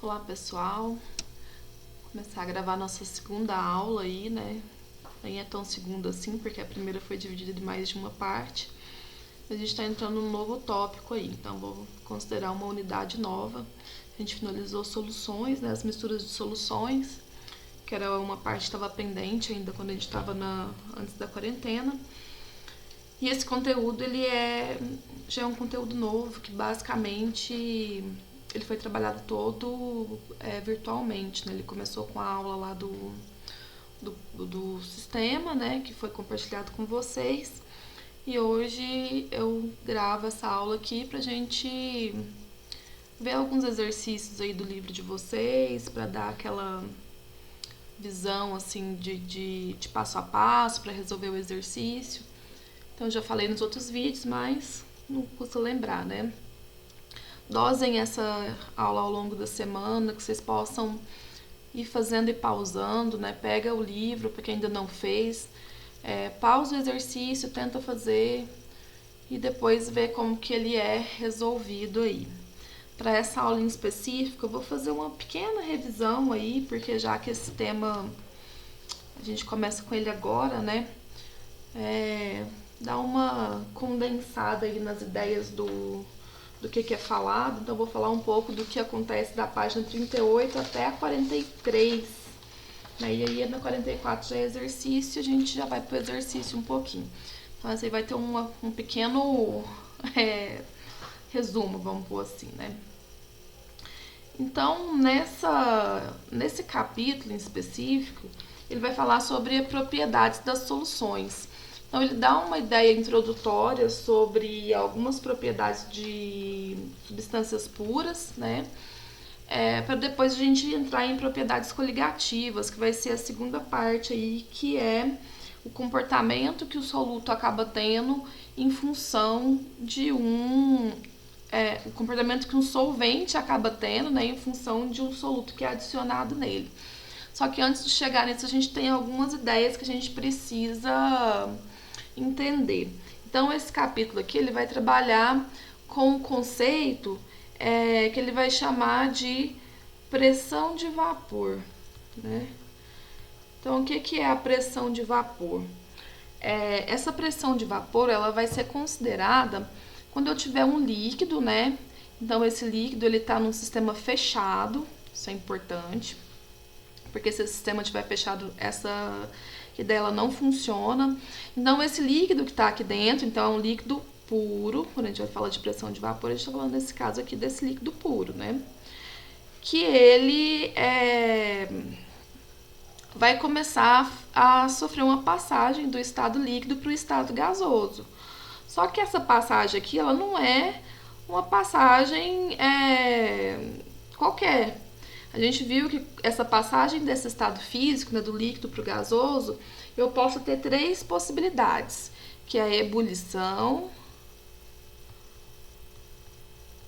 Olá pessoal, vou começar a gravar nossa segunda aula aí, né? Nem é tão segunda assim, porque a primeira foi dividida em mais de uma parte. A gente está entrando num novo tópico aí, então vou considerar uma unidade nova. A gente finalizou soluções, né? As misturas de soluções, que era uma parte que estava pendente ainda quando a gente estava antes da quarentena. E esse conteúdo, já é um conteúdo novo, que basicamente ele foi trabalhado todo virtualmente, né? Ele começou com a aula lá do sistema, né? Que foi compartilhado com vocês. E hoje eu gravo essa aula aqui pra gente ver alguns exercícios aí do livro de vocês, pra dar aquela visão assim de passo a passo para resolver o exercício. Então eu já falei nos outros vídeos, mas não custa lembrar, né? Dosem essa aula ao longo da semana, que vocês possam ir fazendo e pausando, né? Pega o livro para quem ainda não fez, pausa o exercício, tenta fazer e depois vê como que ele é resolvido aí. Para essa aula em específico, eu vou fazer uma pequena revisão aí, porque já que esse tema a gente começa com ele agora, né? Dar uma condensada aí nas ideias do que é falado. Então, vou falar um pouco do que acontece da página 38 até a 43. Né? E aí, na 44 já é exercício, a gente já vai pro exercício um pouquinho. Então, assim, vai ter um pequeno resumo, vamos pôr assim, né? Então, nesse capítulo em específico, ele vai falar sobre propriedades das soluções. Então, ele dá uma ideia introdutória sobre algumas propriedades de substâncias puras, né? Para depois a gente entrar em propriedades coligativas, que vai ser a segunda parte aí, que é o comportamento que o soluto acaba tendo em função de o comportamento que um solvente acaba tendo, né, em função de um soluto que é adicionado nele. Só que antes de chegar nisso, a gente tem algumas ideias que a gente precisa entender. Então, esse capítulo aqui, ele vai trabalhar com um conceito que ele vai chamar de pressão de vapor, né? Então, o que é a pressão de vapor? Essa pressão de vapor, ela vai ser considerada quando eu tiver um líquido, né? Então, esse líquido, ele tá num sistema fechado, isso é importante, porque se esse sistema estiver fechado, essa ideia ela não funciona. Então, esse líquido que está aqui dentro, então é um líquido puro. Quando a gente vai falar de pressão de vapor, a gente está falando nesse caso aqui desse líquido puro, né? Que ele vai começar a sofrer uma passagem do estado líquido para o estado gasoso. Só que essa passagem aqui, ela não é uma passagem qualquer. A gente viu que essa passagem desse estado físico, né, do líquido para o gasoso, eu posso ter três possibilidades, que é a ebulição,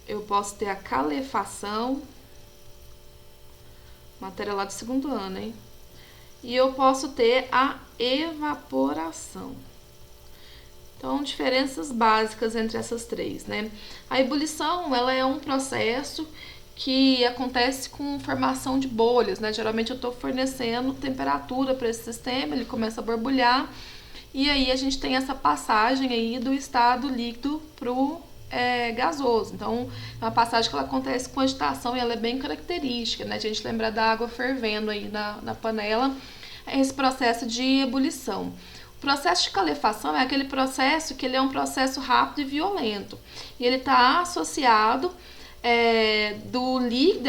eu posso ter a calefação, matéria lá do segundo ano, hein? E eu posso ter a evaporação. Então, diferenças básicas entre essas três, né? A ebulição, ela é um processo que acontece com formação de bolhas, né? Geralmente eu estou fornecendo temperatura para esse sistema, ele começa a borbulhar e aí a gente tem essa passagem aí do estado líquido pro gasoso. Então, é uma passagem que ela acontece com agitação e ela é bem característica, né? A gente lembra da água fervendo aí na panela, é esse processo de ebulição. O processo de calefação é aquele processo que ele é um processo rápido e violento. E ele está associado do líquido,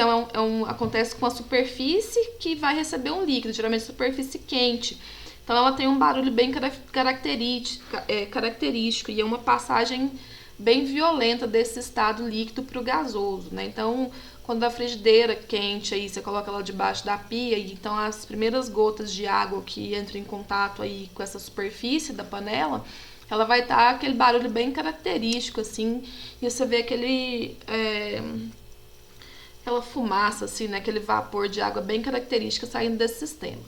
acontece com a superfície que vai receber um líquido, geralmente superfície quente. Então ela tem um barulho bem característico e é uma passagem bem violenta desse estado líquido para o gasoso, né? Então, quando a frigideira quente aí, você coloca ela debaixo da pia, e então as primeiras gotas de água que entram em contato aí com essa superfície da panela, ela vai estar aquele barulho bem característico, assim, e você vê aquela fumaça, assim, né? Aquele vapor de água bem característico saindo desse sistema.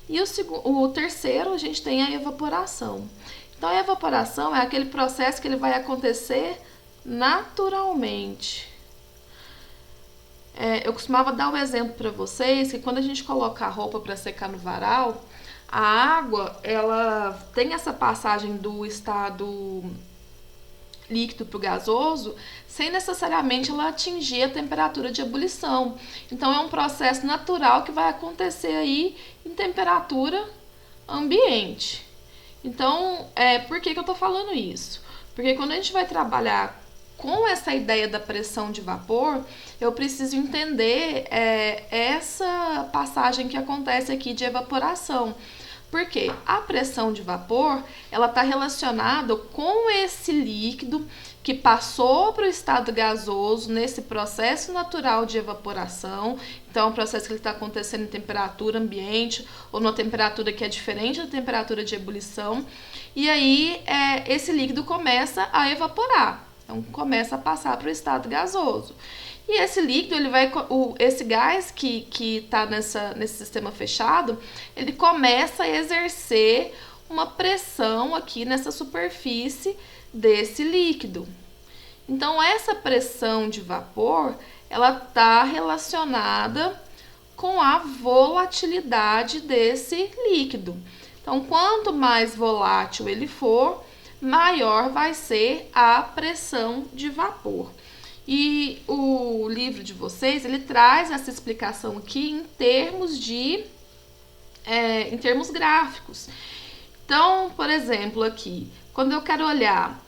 E o terceiro, a gente tem a evaporação. Então, a evaporação é aquele processo que ele vai acontecer naturalmente. eu costumava dar um exemplo para vocês que quando a gente coloca a roupa para secar no varal, a água, ela tem essa passagem do estado líquido para o gasoso, sem necessariamente ela atingir a temperatura de ebulição. Então é um processo natural que vai acontecer aí em temperatura ambiente. Então, por que eu estou falando isso? Porque quando a gente vai trabalhar com essa ideia da pressão de vapor, eu preciso entender essa passagem que acontece aqui de evaporação. Porque a pressão de vapor, ela está relacionada com esse líquido que passou para o estado gasoso nesse processo natural de evaporação. Então, é um processo que está acontecendo em temperatura ambiente ou numa temperatura que é diferente da temperatura de ebulição. E aí, esse líquido começa a evaporar. Então, começa a passar para o estado gasoso. E esse líquido, esse gás que está nesse sistema fechado, ele começa a exercer uma pressão aqui nessa superfície desse líquido. Então, essa pressão de vapor, ela está relacionada com a volatilidade desse líquido. Então, quanto mais volátil ele for, maior vai ser a pressão de vapor. E o livro de vocês, ele traz essa explicação aqui em termos gráficos. Então, por exemplo, aqui, quando eu quero olhar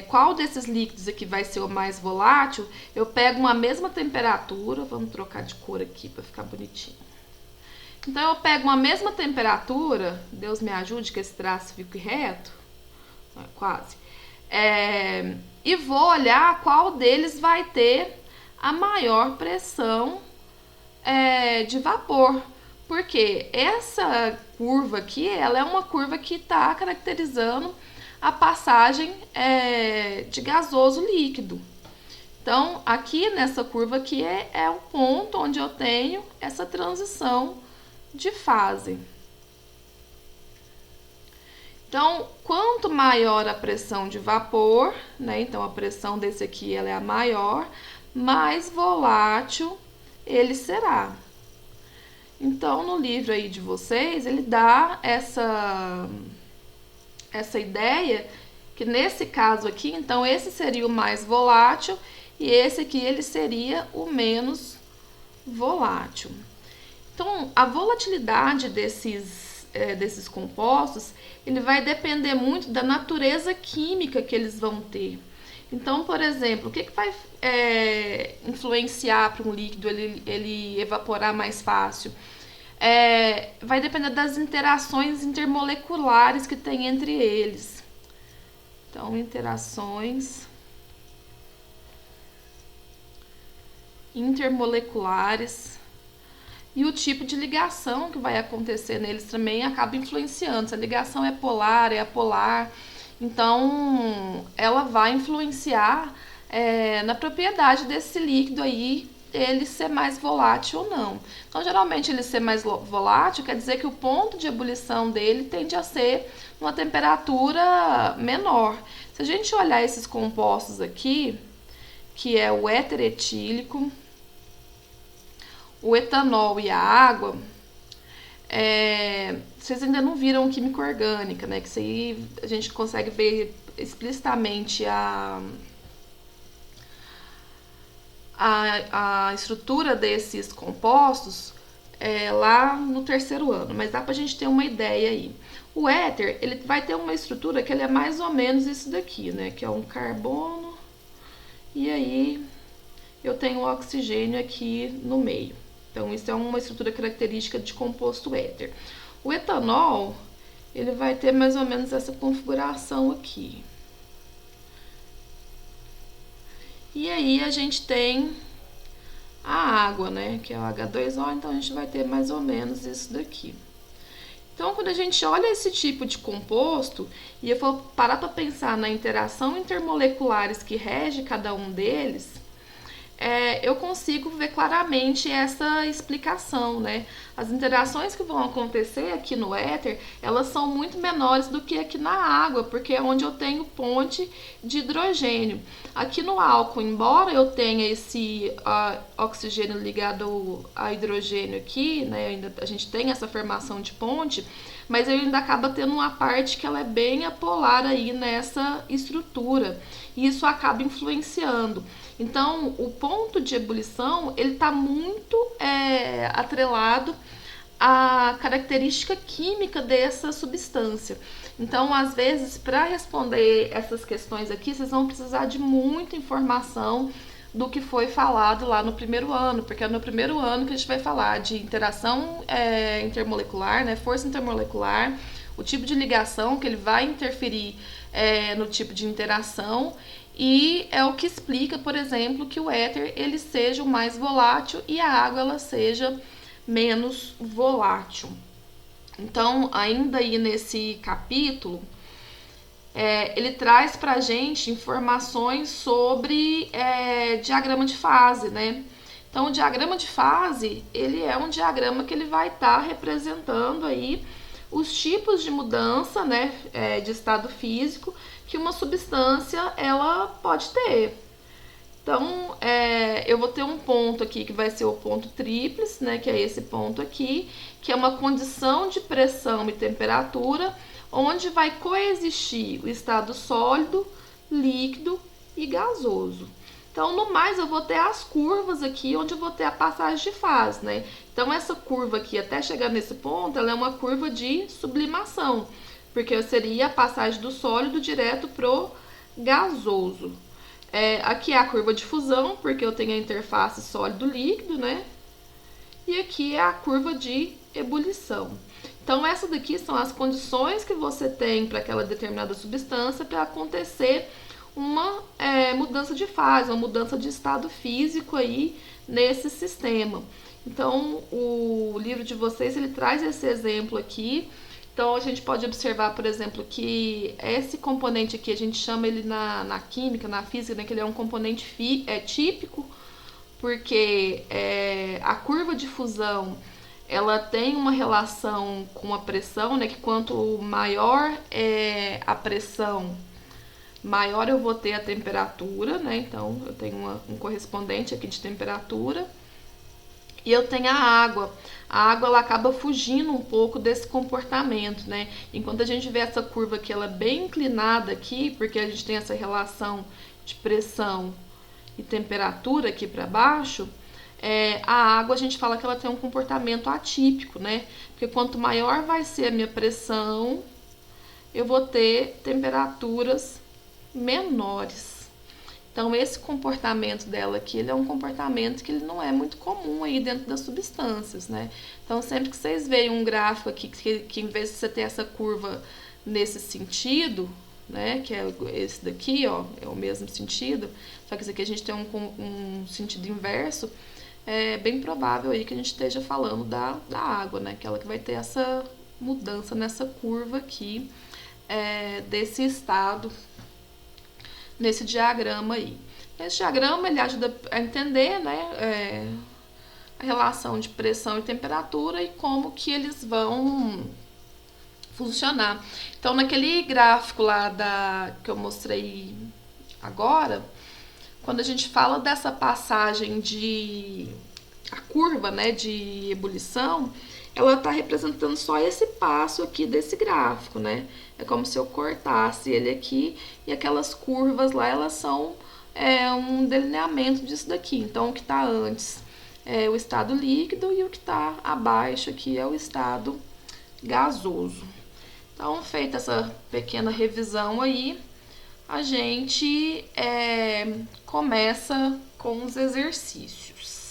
qual desses líquidos aqui vai ser o mais volátil, eu pego uma mesma temperatura, vamos trocar de cor aqui para ficar bonitinho. Então, eu pego uma mesma temperatura, Deus me ajude que esse traço fique reto, quase, e vou olhar qual deles vai ter a maior pressão de vapor. Porque essa curva aqui, ela é uma curva que está caracterizando a passagem de gasoso líquido. Então, aqui nessa curva aqui é o ponto onde eu tenho essa transição de fase. Então, quanto maior a pressão de vapor, né? Então, a pressão desse aqui ela é a maior, mais volátil ele será. Então, no livro aí de vocês, ele dá essa ideia que nesse caso aqui, então, esse seria o mais volátil e esse aqui ele seria o menos volátil. Então, a volatilidade desses compostos, ele vai depender muito da natureza química que eles vão ter. Então, por exemplo, o que vai influenciar para um líquido ele evaporar mais fácil? Vai depender das interações intermoleculares que tem entre eles. Então, interações intermoleculares. E o tipo de ligação que vai acontecer neles também acaba influenciando. Se a ligação é polar, é apolar, então ela vai influenciar na propriedade desse líquido aí, ele ser mais volátil ou não. Então, geralmente, ele ser mais volátil quer dizer que o ponto de ebulição dele tende a ser uma temperatura menor. Se a gente olhar esses compostos aqui, que é o éter etílico, o etanol e a água, vocês ainda não viram química orgânica, né? Que isso aí a gente consegue ver explicitamente a estrutura desses compostos lá no terceiro ano, mas dá pra gente ter uma ideia aí. O éter, ele vai ter uma estrutura que ele é mais ou menos isso daqui, né? Que é um carbono, e aí eu tenho o oxigênio aqui no meio. Então, isso é uma estrutura característica de composto éter. O etanol, ele vai ter mais ou menos essa configuração aqui. E aí, a gente tem a água, né? Que é o H2O, então a gente vai ter mais ou menos isso daqui. Então, quando a gente olha esse tipo de composto, e eu for parar para pensar na interação intermoleculares que rege cada um deles, eu consigo ver claramente essa explicação, né? As interações que vão acontecer aqui no éter, elas são muito menores do que aqui na água, porque é onde eu tenho ponte de hidrogênio. Aqui no álcool, embora eu tenha esse oxigênio ligado a hidrogênio aqui, né? A gente tem essa formação de ponte, mas ele ainda acaba tendo uma parte que ela é bem apolar aí nessa estrutura, e isso acaba influenciando. Então, o ponto de ebulição, ele está muito atrelado à característica química dessa substância. Então, às vezes, para responder essas questões aqui, vocês vão precisar de muita informação do que foi falado lá no primeiro ano, porque é no primeiro ano que a gente vai falar de interação intermolecular, né, força intermolecular, o tipo de ligação que ele vai interferir no tipo de interação, e é o que explica, por exemplo, que o éter ele seja o mais volátil e a água ela seja menos volátil. Então, ainda aí nesse capítulo, ele traz pra gente informações sobre diagrama de fase, né? Então, o diagrama de fase, ele é um diagrama que ele vai estar representando aí os tipos de mudança, né, de estado físico que uma substância ela pode ter. Então, eu vou ter um ponto aqui que vai ser o ponto tríplice, né, que é esse ponto aqui, que é uma condição de pressão e temperatura, onde vai coexistir o estado sólido, líquido e gasoso. Então, no mais, eu vou ter as curvas aqui, onde eu vou ter a passagem de fase, né? Então, essa curva aqui, até chegar nesse ponto, ela é uma curva de sublimação, porque seria a passagem do sólido direto pro gasoso. Aqui é a curva de fusão, porque eu tenho a interface sólido-líquido, né? E aqui é a curva de ebulição. Então, essas daqui são as condições que você tem para aquela determinada substância para acontecer uma mudança de fase, uma mudança de estado físico aí nesse sistema. Então, o livro de vocês, ele traz esse exemplo aqui. Então, a gente pode observar, por exemplo, que esse componente aqui, a gente chama ele na química, na física, né, que ele é um componente típico, porque a curva de fusão, ela tem uma relação com a pressão, né, que quanto maior é a pressão, maior eu vou ter a temperatura, né, então eu tenho um correspondente aqui de temperatura. E eu tenho a água. A água ela acaba fugindo um pouco desse comportamento, né? Enquanto a gente vê essa curva aqui, ela é bem inclinada aqui, porque a gente tem essa relação de pressão e temperatura aqui para baixo, a água a gente fala que ela tem um comportamento atípico, né? Porque quanto maior vai ser a minha pressão, eu vou ter temperaturas menores. Então, esse comportamento dela aqui, ele é um comportamento que ele não é muito comum aí dentro das substâncias, né? Então, sempre que vocês veem um gráfico aqui, que em vez de você ter essa curva nesse sentido, né, que é esse daqui, ó, é o mesmo sentido, só que esse aqui a gente tem um sentido inverso, é bem provável aí que a gente esteja falando da água, né, que ela que vai ter essa mudança nessa curva aqui, desse estado, nesse diagrama aí. Esse diagrama ele ajuda a entender, né, a relação de pressão e temperatura e como que eles vão funcionar. Então, naquele gráfico lá que eu mostrei agora, quando a gente fala dessa passagem a curva, né, de ebulição, ela está representando só esse passo aqui desse gráfico, né? É como se eu cortasse ele aqui e aquelas curvas lá, elas são um delineamento disso daqui. Então, o que está antes é o estado líquido e o que está abaixo aqui é o estado gasoso. Então, feita essa pequena revisão aí, a gente começa com os exercícios.